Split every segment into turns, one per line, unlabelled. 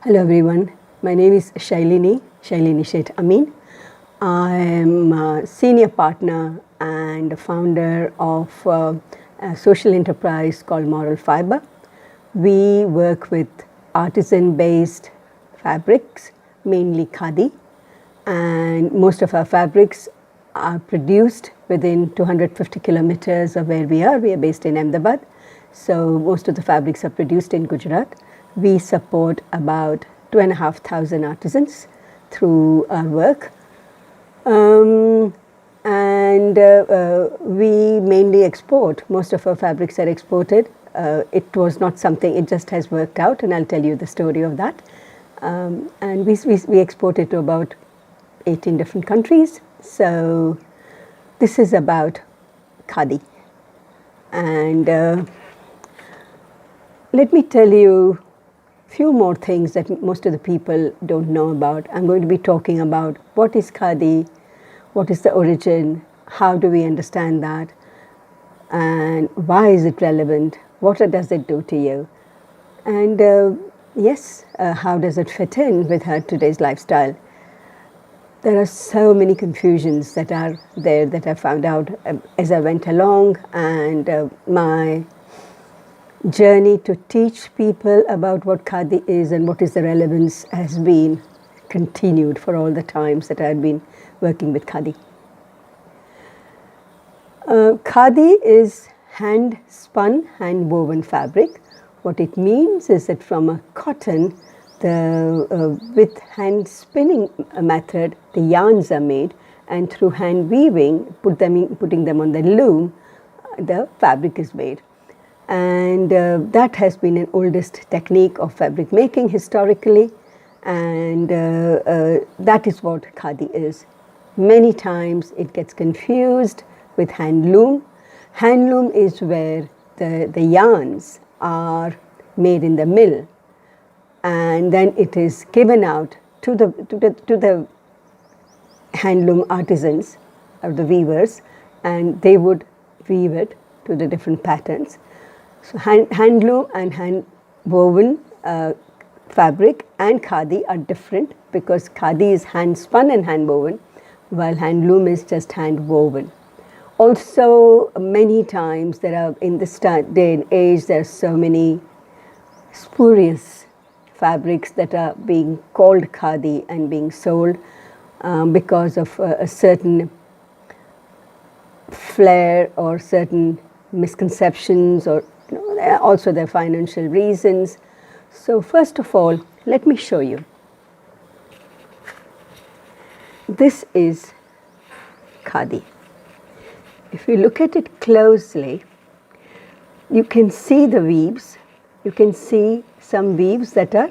Hello everyone, my name is Shailini Shet Amin. I am a senior partner and founder of a social enterprise called MORALFIBRE. We work with artisan-based fabrics, mainly khadi, and most of our fabrics are produced within 250 kilometers of where we are. We are based in Ahmedabad, so most of the fabrics are produced in Gujarat. We support about 2,500 artisans through our work. We mainly export. Most of our fabrics are exported. It was not something, it just has worked out, and I'll tell you the story of that. And we export it to about 18 different countries. So this is about khadi. And let me tell you few more things that most of the people don't know about. I'm going to be talking about what is khadi, what is the origin, how do we understand that, and why is it relevant, what does it do to you, and how does it fit in with her today's lifestyle. There are so many confusions that are there that I found out as I went along, and my journey to teach people about what khadi is and what is the relevance has been continued for all the times that I had been working with khadi. Khadi is hand spun, hand woven fabric. What it means is that from a cotton, with hand spinning method, the yarns are made, and through hand weaving, putting them on the loom, the fabric is made. And that has been an oldest technique of fabric making historically, and that is what khadi is. Many times it gets confused with handloom. Handloom is where the yarns are made in the mill, and then it is given out to the handloom artisans or the weavers, and they would weave it to the different patterns. So handloom and hand woven fabric and khadi are different, because khadi is hand spun and hand woven, while handloom is just hand woven. Also, many times there are, in this day and age, there are so many spurious fabrics that are being called khadi and being sold because of a certain flair or certain misconceptions, or also their financial reasons. So first of all, let me show you. This is khadi. If you look at it closely, you can see the weaves. You can see some weaves that are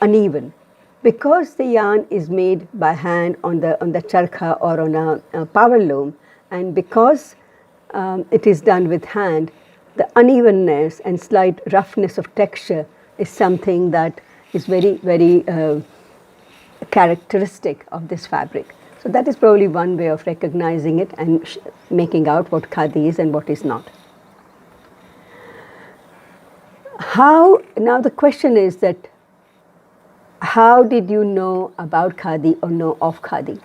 uneven, because the yarn is made by hand on the charkha or on a power loom, and because it is done with hand, the unevenness and slight roughness of texture is something that is very, very characteristic of this fabric. So that is probably one way of recognizing it and making out what khadi is and what is not. Now the question is that, how did you know about khadi or know of khadi?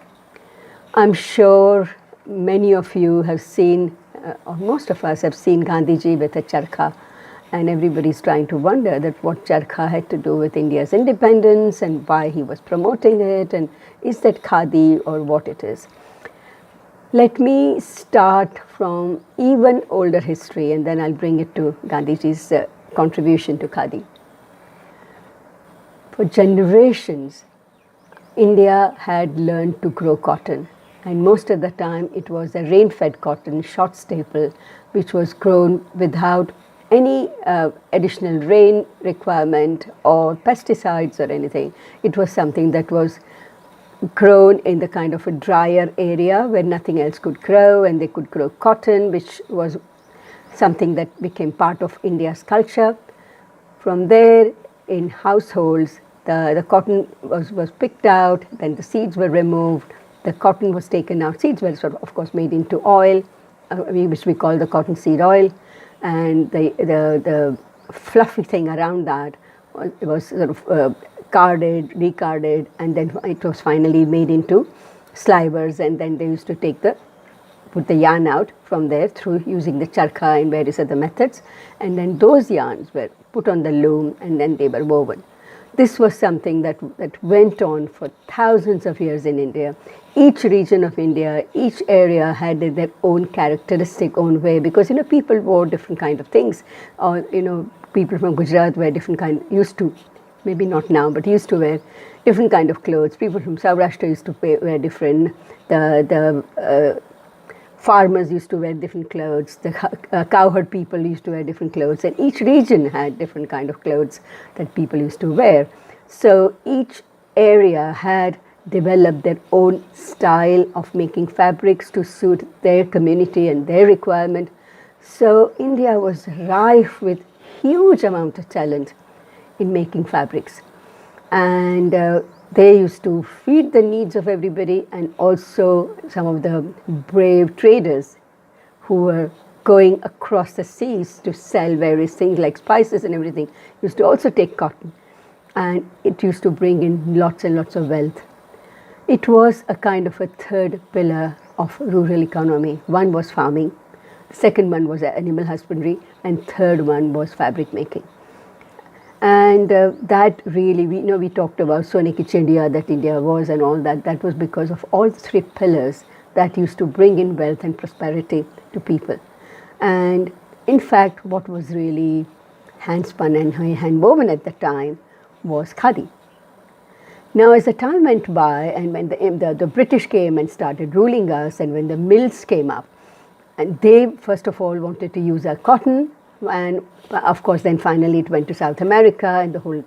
I'm sure many of you have seen, or most of us have seen Gandhiji with a charkha, and everybody's trying to wonder that what charkha had to do with India's independence and why he was promoting it, and is that khadi or what it is. Let me start from even older history, and then I'll bring it to Gandhiji's contribution to khadi. For generations, India had learned to grow cotton, and most of the time it was a rain-fed cotton, short staple, which was grown without any additional rain requirement or pesticides or anything. It was something that was grown in the kind of a drier area where nothing else could grow, and they could grow cotton, which was something that became part of India's culture. From there, in households, the cotton was picked out, then the seeds were removed, the cotton was taken out. Seeds were of course made into oil, which we call the cottonseed oil, and the fluffy thing around that. It was sort of carded, recarded, and then it was finally made into slivers, and then they used to put the yarn out from there through using the charkha and various other methods, and then those yarns were put on the loom and then they were woven. This was something that went on for thousands of years in India. Each region of India, each area had their own characteristic, own way, because people wore different kind of things, or people from Gujarat wear different kind, used to, maybe not now, but used to wear different kind of clothes. People from Saurashtra used to wear different. The farmers used to wear different clothes. The cowherd people used to wear different clothes, and each region had different kind of clothes that people used to wear. So each area had developed their own style of making fabrics to suit their community and their requirement. So India was rife with huge amount of talent in making fabrics, and they used to feed the needs of everybody, and also some of the brave traders who were going across the seas to sell various things like spices and everything used to also take cotton, and it used to bring in lots and lots of wealth. It was a kind of a third pillar of rural economy. One was farming, the second one was animal husbandry, and third one was fabric making. And that really, we talked about Sone ki Chindiya, that India was and all that. That was because of all the three pillars that used to bring in wealth and prosperity to people. And in fact, what was really hand spun and hand woven at the time was khadi. Now, as the time went by, and when the British came and started ruling us, and when the mills came up, and they first of all wanted to use our cotton, and of course then finally it went to South America, and the whole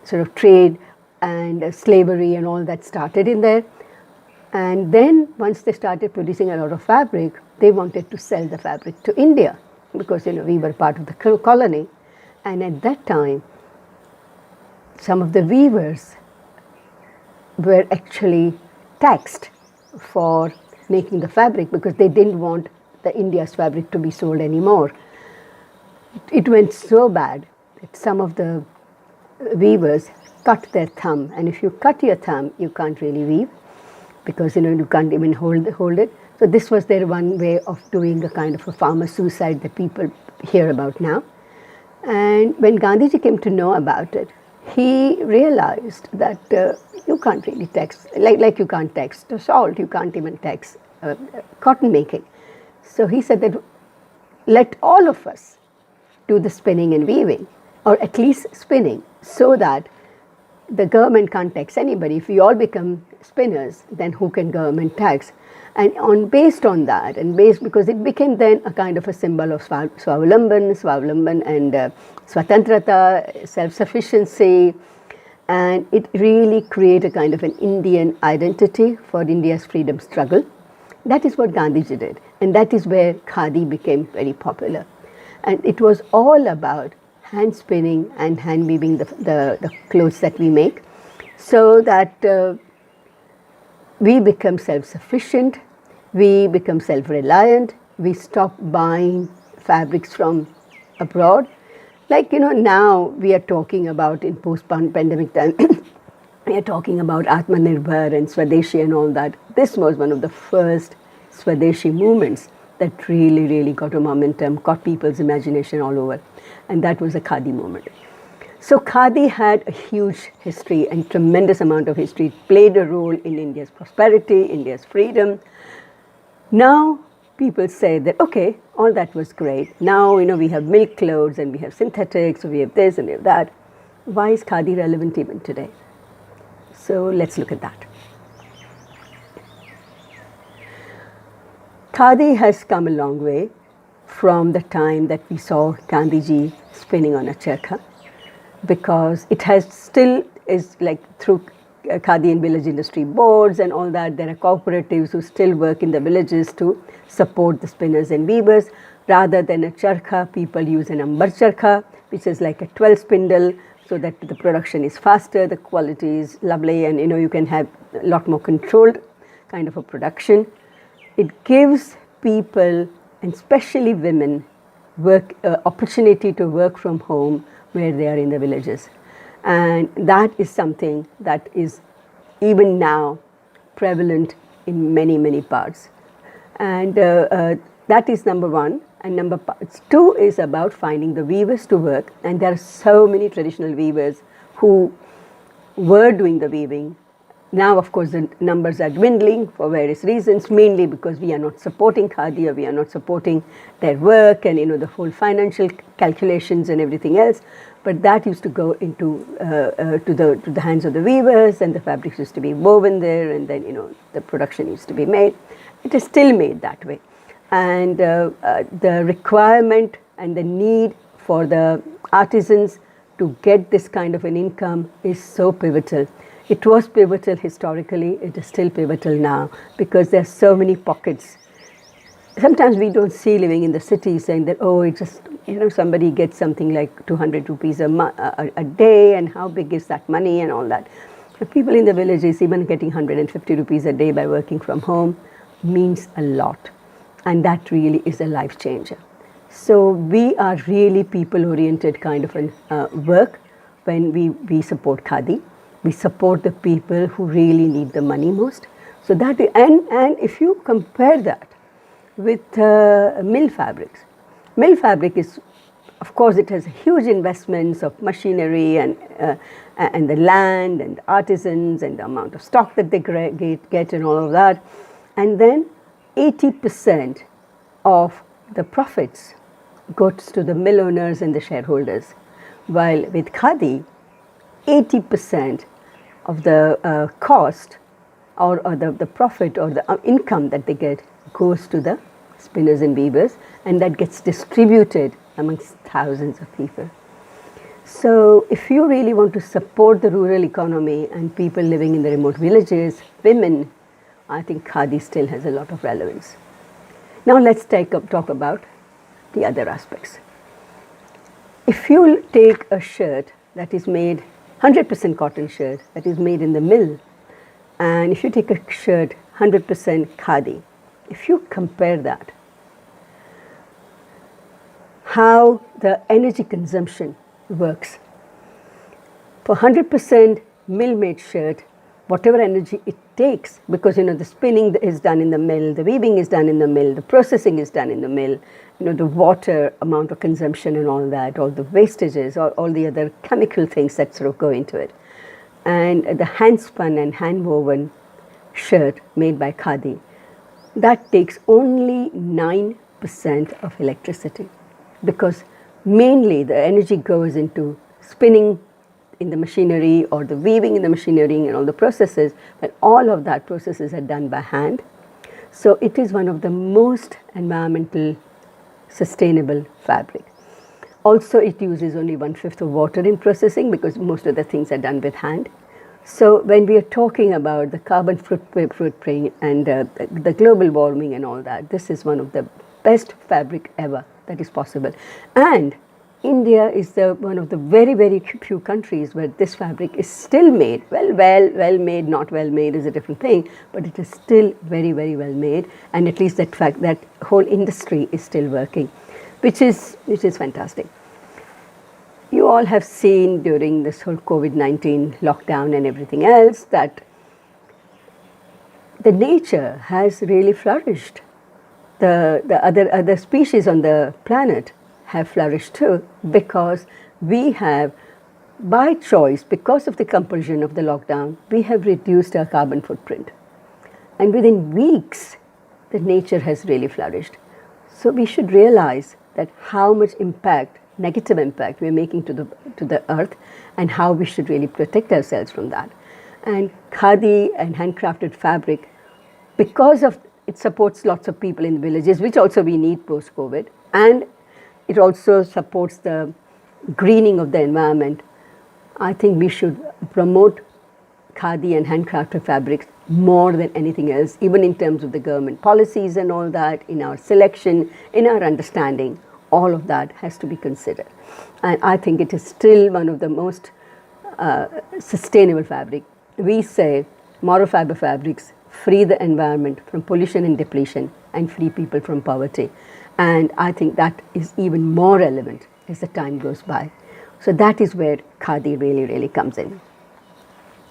sort of trade and slavery and all that started in there. And then once they started producing a lot of fabric, they wanted to sell the fabric to India, because we were part of the colony. And at that time, some of the weavers were actually taxed for making the fabric, because they didn't want the India's fabric to be sold anymore. It went so bad that some of the weavers cut their thumb, and if you cut your thumb, you can't really weave, because you can't even hold it. So this was their one way of doing a kind of a farmer suicide that people hear about now. And when Gandhiji came to know about it, he realized that you can't really tax, like you can't tax the salt, you can't even tax cotton making. So he said that let all of us do the spinning and weaving, or at least spinning, so that the government can't tax anybody. If we all become spinners, then who can government tax? And based on that, and because it became then a kind of a symbol of Swavulamban and Swatantrata, self-sufficiency, and it really created a kind of an Indian identity for India's freedom struggle. That is what Gandhiji did, and that is where khadi became very popular. And it was all about hand spinning and hand weaving the clothes that we make, so that we become self-sufficient, we become self-reliant, we stop buying fabrics from abroad. Like, now we are talking about, in post-pandemic time, we are talking about Atmanirbhar and Swadeshi and all that. This was one of the first Swadeshi movements that really, really got a momentum, caught people's imagination all over. And that was the khadi movement. So khadi had a huge history and tremendous amount of history. It played a role in India's prosperity, India's freedom. Now people say that, okay, all that was great. Now, we have milk clothes and we have synthetics, we have this and we have that. Why is khadi relevant even today? So let's look at that. Khadi has come a long way from the time that we saw Gandhiji spinning on a charkha, because it has still is like through Khadi and village industry boards and all that, there are cooperatives who still work in the villages to support the spinners and weavers. Rather than a charkha, people use an ambar charkha, which is like a 12 spindle, so that the production is faster, the quality is lovely, and you can have a lot more controlled kind of a production. It gives people, and especially women, opportunity to work from home where they are in the villages. And that is something that is even now prevalent in many, many parts. And that is number one. And number two is about finding the weavers to work. And there are so many traditional weavers who were doing the weaving. Now, of course, the numbers are dwindling for various reasons, mainly because we are not supporting Khadi, or we are not supporting their work and, the whole financial calculations and everything else. But that used to go into to the hands of the weavers, and the fabrics used to be woven there, and then, the production used to be made. It is still made that way. And the requirement and the need for the artisans to get this kind of an income is so pivotal. It was pivotal historically, it is still pivotal now, because there are so many pockets. Sometimes we don't see living in the city saying that, oh, it just, somebody gets something like 200 rupees a day, and how big is that money and all that. The people in the villages, even getting 150 rupees a day by working from home, means a lot. And that really is a life changer. So we are really people-oriented kind of work when we support Khadi. We support the people who really need the money most. So that and if you compare that with mill fabrics, mill fabric is, of course, it has huge investments of machinery and the land and the artisans and the amount of stock that they get and all of that, and then 80% of the profits goes to the mill owners and the shareholders, while with Khadi, 80% of the cost or the profit or the income that they get goes to the spinners and weavers, and that gets distributed amongst thousands of people. So if you really want to support the rural economy and people living in the remote villages, women, I think Khadi still has a lot of relevance. Now let's talk about the other aspects. If you take a shirt that is made 100% cotton shirt that is made in the mill, and if you take a shirt 100% Khadi, if you compare that, how the energy consumption works. For 100% mill-made shirt, whatever energy it takes, because the spinning is done in the mill, the weaving is done in the mill, the processing is done in the mill, the water amount of consumption and all that, all the wastages, all the other chemical things that sort of go into it. And the hand-spun and hand-woven shirt made by Khadi, that takes only 9% of electricity, because mainly the energy goes into spinning in the machinery or the weaving in the machinery and all the processes, but all of that processes are done by hand. So it is one of the most environmental sustainable fabric. Also, it uses only 1/5 of water in processing, because most of the things are done with hand. So when we are talking about the carbon footprint and the global warming and all that, this is one of the best fabric ever that is possible. And India is one of the very, very few countries where this fabric is still made. Well made, not well made is a different thing, but it is still very, very well made. And at least that whole industry is still working, which is fantastic. You all have seen during this whole COVID-19 lockdown and everything else that the nature has really flourished. The other species on the planet have flourished too, because we have, by choice, because of the compulsion of the lockdown, we have reduced our carbon footprint. And within weeks, the nature has really flourished. So we should realize that how much impact, negative impact, we are making to the earth, and how we should really protect ourselves from that. And Khadi and handcrafted fabric, because of it supports lots of people in villages, which also we need post-COVID, and it also supports the greening of the environment. I think we should promote Khadi and handcrafted fabrics more than anything else, even in terms of the government policies and all that, in our selection, in our understanding. All of that has to be considered. And I think it is still one of the most sustainable fabric. We say moral fiber fabrics free the environment from pollution and depletion and free people from poverty. And I think that is even more relevant as the time goes by. So that is where Khadi really, really comes in.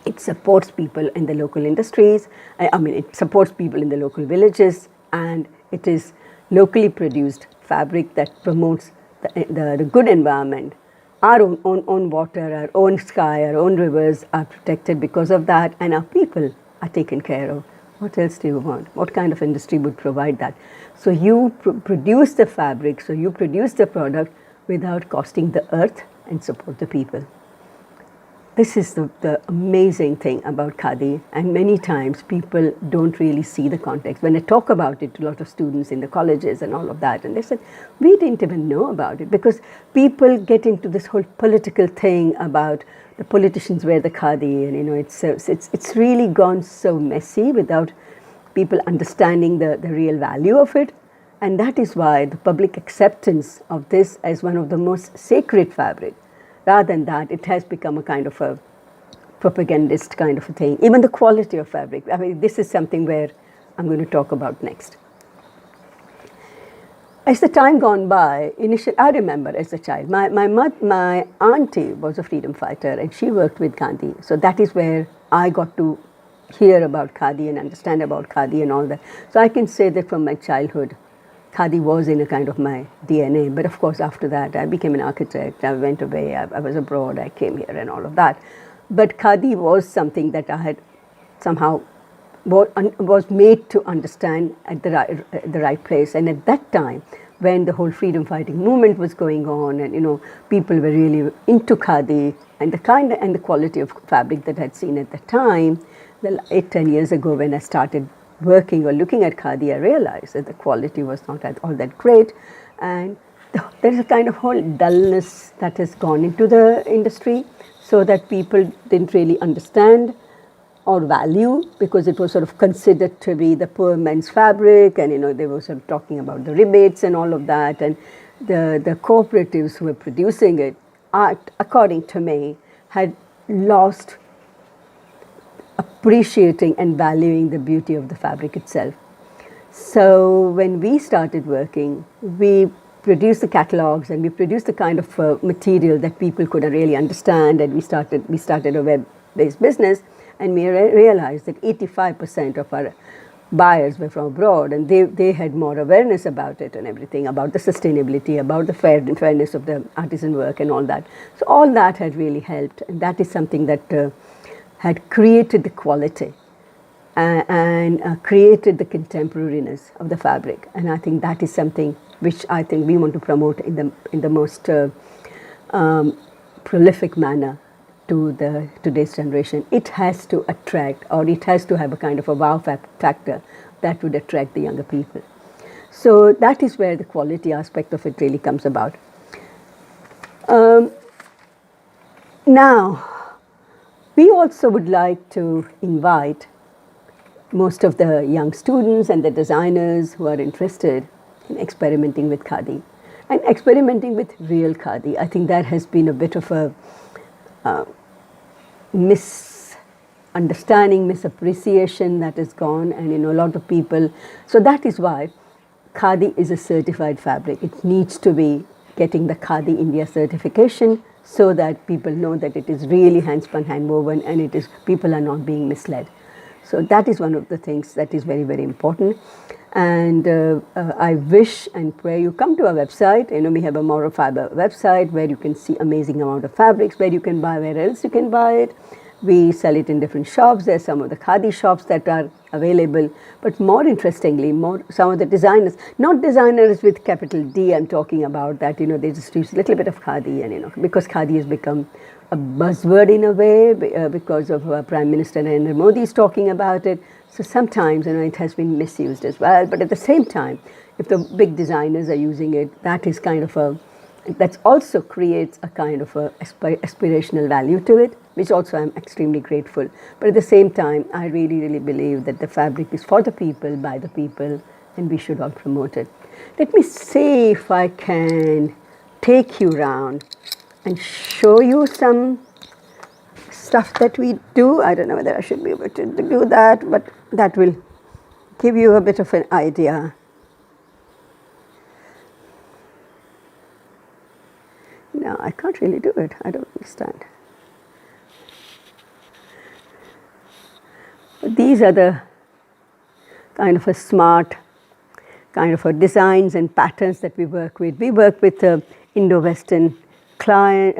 It supports people in the local industries, it supports people in the local villages, and it is locally produced fabric that promotes the good environment. Our own water, our own sky, our own rivers are protected because of that, and our people are taken care of. What else do you want? What kind of industry would provide that? So you produce the fabric, so you produce the product without costing the earth and support the people. This is the amazing thing about Khadi, and many times people don't really see the context. When I talk about it to a lot of students in the colleges and all of that, and they said, we didn't even know about it, because people get into this whole political thing about the politicians wear the Khadi, and it's really gone so messy without people understanding the real value of it. And that is why the public acceptance of this as one of the most sacred fabric, rather than that, it has become a kind of a propagandist kind of a thing. Even the quality of fabric. I mean, this is something where I'm going to talk about next. As the time gone by, I remember as a child, my auntie was a freedom fighter, and she worked with Gandhi. So that is where I got to hear about Khadi and understand about Khadi and all that. So I can say that from my childhood, Khadi was in a kind of my DNA. But of course, after that, I became an architect. I went away. I was abroad. I came here and all of that. But Khadi was something that I had somehow was made to understand at the right place. And at that time, when the whole freedom fighting movement was going on, and people were really into Khadi and the kind and the quality of fabric that I'd seen at the time, 8-10 years ago, when I started working or looking at Khadi, I realized that the quality was not all that great, and there is a kind of whole dullness that has gone into the industry, so that people didn't really understand or value, because it was sort of considered to be the poor man's fabric, and they were sort of talking about the rebates and all of that, and the cooperatives who were producing it, according to me, had lost appreciating and valuing the beauty of the fabric itself. So when we started working, we produced the catalogs and we produced the kind of material that people could really understand, and we started a web-based business, and we realized that 85% of our buyers were from abroad, and they had more awareness about it and everything, about the sustainability, about the fairness of the artisan work and all that. So all that had really helped, and that is something that had created the quality and created the contemporariness of the fabric. And I think that is something which I think we want to promote in the most prolific manner to today's generation. It has to attract, or it has to have a kind of a wow factor that would attract the younger people. So that is where the quality aspect of it really comes about. Now, we also would like to invite most of the young students and the designers who are interested in experimenting with Khadi and experimenting with real Khadi. I think that has been a bit of a misunderstanding, misappreciation that has gone, and a lot of people. So that is why Khadi is a certified fabric. It needs to be getting the Khadi India certification, so that people know that it is really hand-spun, hand-woven, and people are not being misled. So that is one of the things that is very, very important. And I wish and pray you come to our website. We have a MORALFIBRE website where you can see amazing amount of fabrics, where you can buy, where else you can buy it. We sell it in different shops. There's some of the Khadi shops that are available. But more interestingly, some of the designers, not designers with capital D, I'm talking about that, they just use a little bit of Khadi, and because Khadi has become a buzzword in a way, because of Prime Minister Narendra Modi is talking about it. So sometimes, it has been misused as well. But at the same time, if the big designers are using it, that is kind of that also creates a kind of a aspirational value to it, which also I'm extremely grateful. But at the same time, I really, really believe that the fabric is for the people, by the people, and we should all promote it. Let me see if I can take you around and show you some stuff that we do. I don't know whether I should be able to do that, but that will give you a bit of an idea. I can't really do it. I don't understand. But these are the kind of a smart kind of a designs and patterns that we work with. We work with Indo-Western client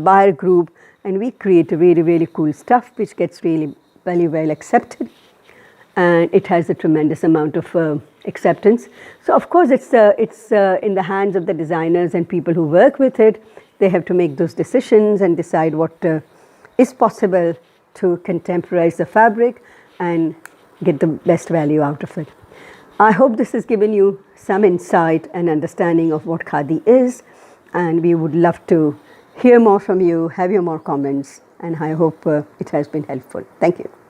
buyer group, and we create really, really cool stuff which gets really very well accepted, and it has a tremendous amount of acceptance. So of course it's in the hands of the designers and people who work with it. They have to make those decisions and decide what is possible to contemporize the fabric and get the best value out of it. I hope this has given you some insight and understanding of what Khadi is, and we would love to hear more from you, have your more comments, and I hope it has been helpful. Thank you.